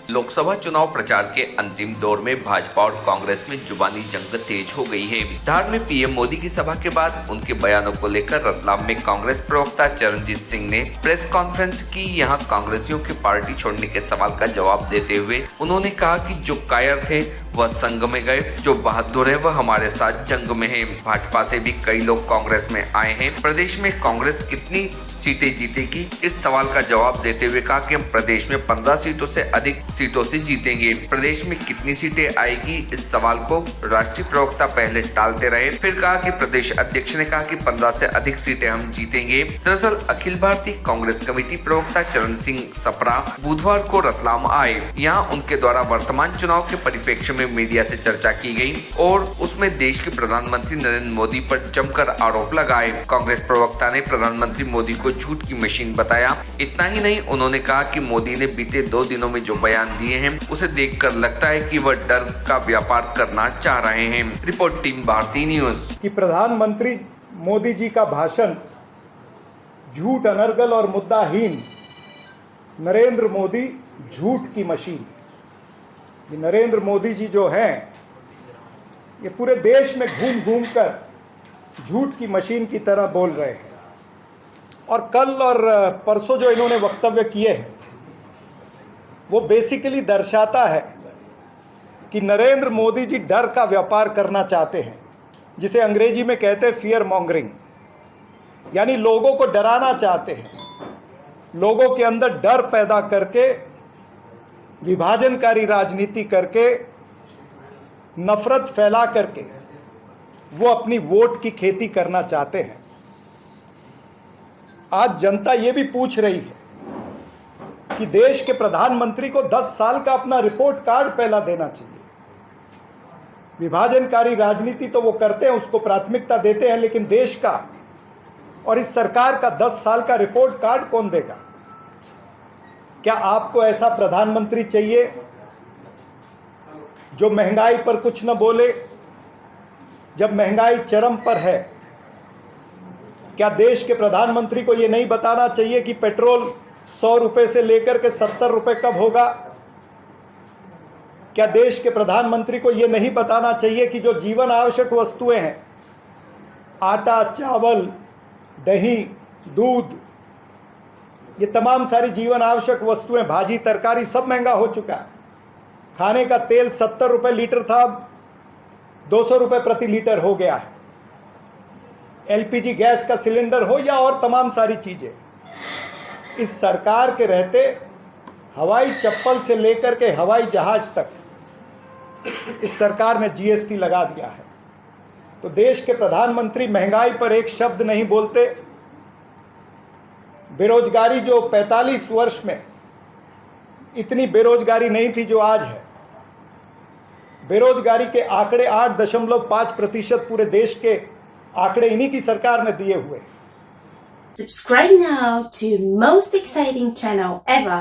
लोकसभा चुनाव प्रचार के अंतिम दौर में भाजपा और कांग्रेस में जुबानी जंग तेज हो गई है। धार में पीएम मोदी की सभा के बाद उनके बयानों को लेकर रतलाम में कांग्रेस प्रवक्ता चरणजीत सिंह ने प्रेस कॉन्फ्रेंस की। यहां कांग्रेसियों के पार्टी छोड़ने के सवाल का जवाब देते हुए उन्होंने कहा कि जो कायर थे वह संग में गए, जो बहादुर है वह हमारे साथ जंग में है। भाजपा से भी कई लोग कांग्रेस में आए हैं। प्रदेश में कांग्रेस कितनी सीटें जीतेगी, इस सवाल का जवाब देते हुए कहा कि हम प्रदेश में 15 सीटों से अधिक सीटों से जीतेंगे। प्रदेश में कितनी सीटें आएगी, इस सवाल को राष्ट्रीय प्रवक्ता पहले टालते रहे, फिर कहा कि प्रदेश अध्यक्ष ने कहा कि 15 से अधिक सीटें हम जीतेंगे। दरअसल अखिल भारतीय कांग्रेस कमेटी प्रवक्ता चरण सिंह सप्रा बुधवार को रतलाम आए। यहाँ उनके द्वारा वर्तमान चुनाव के परिप्रेक्ष्य में मीडिया से चर्चा की गई और उसमें देश के प्रधानमंत्री नरेंद्र मोदी पर जमकर आरोप लगाए। कांग्रेस प्रवक्ता ने प्रधानमंत्री मोदी को झूठ की मशीन बताया। इतना ही नहीं, उन्होंने कहा कि मोदी ने बीते 2 दिनों में जो बयान दिए हैं उसे देखकर लगता है कि वह डर का व्यापार करना चाह रहे हैं। Report team Bharti news. कि प्रधानमंत्री मोदी जी का भाषण झूठ, अनर्गल और मुद्दाहीन, नरेंद्र मोदी झूठ की मशीन। ये नरेंद्र मोदी जी जो हैं ये पूरे देश में घूम घूम कर झूठ की मशीन की तरह बोल रहे हैं। और कल और परसों जो इन्होंने वक्तव्य किए हैं वो बेसिकली दर्शाता है कि नरेंद्र मोदी जी डर का व्यापार करना चाहते हैं, जिसे अंग्रेजी में कहते हैं फियर मॉन्गरिंग, यानी लोगों को डराना चाहते हैं। लोगों के अंदर डर पैदा करके, विभाजनकारी राजनीति करके, नफरत फैला करके वो अपनी वोट की खेती करना चाहते हैं। आज जनता ये भी पूछ रही है कि देश के प्रधानमंत्री को 10 साल का अपना रिपोर्ट कार्ड पहला देना चाहिए। विभाजनकारी राजनीति तो वो करते हैं, उसको प्राथमिकता देते हैं, लेकिन देश का और इस सरकार का 10 साल का रिपोर्ट कार्ड कौन देगा? क्या आपको ऐसा प्रधानमंत्री चाहिए जो महंगाई पर कुछ न बोले जब महंगाई चरम पर है? क्या देश के प्रधानमंत्री को यह नहीं बताना चाहिए कि पेट्रोल 100 रुपए से लेकर के 70 रुपए कब होगा? क्या देश के प्रधानमंत्री को यह नहीं बताना चाहिए कि जो जीवन आवश्यक वस्तुएं हैं, आटा, चावल, दही, दूध, ये तमाम सारी जीवन आवश्यक वस्तुएं, भाजी, तरकारी सब महंगा हो चुका है। खाने का तेल 70 रुपए लीटर था, अब 200 रुपए प्रति लीटर हो गया है। एलपीजी गैस का सिलेंडर हो या और तमाम सारी चीजें, इस सरकार के रहते हवाई चप्पल से लेकर के हवाई जहाज तक इस सरकार ने जीएसटी लगा दिया है। तो देश के प्रधानमंत्री महंगाई पर एक शब्द नहीं बोलते। बेरोजगारी जो 45 वर्ष में इतनी बेरोजगारी नहीं थी जो आज है। बेरोजगारी के आंकड़े 8.5% पूरे देश के आंकड़े इन्हीं की सरकार ने दिए हुए। Subscribe now to most exciting channel ever.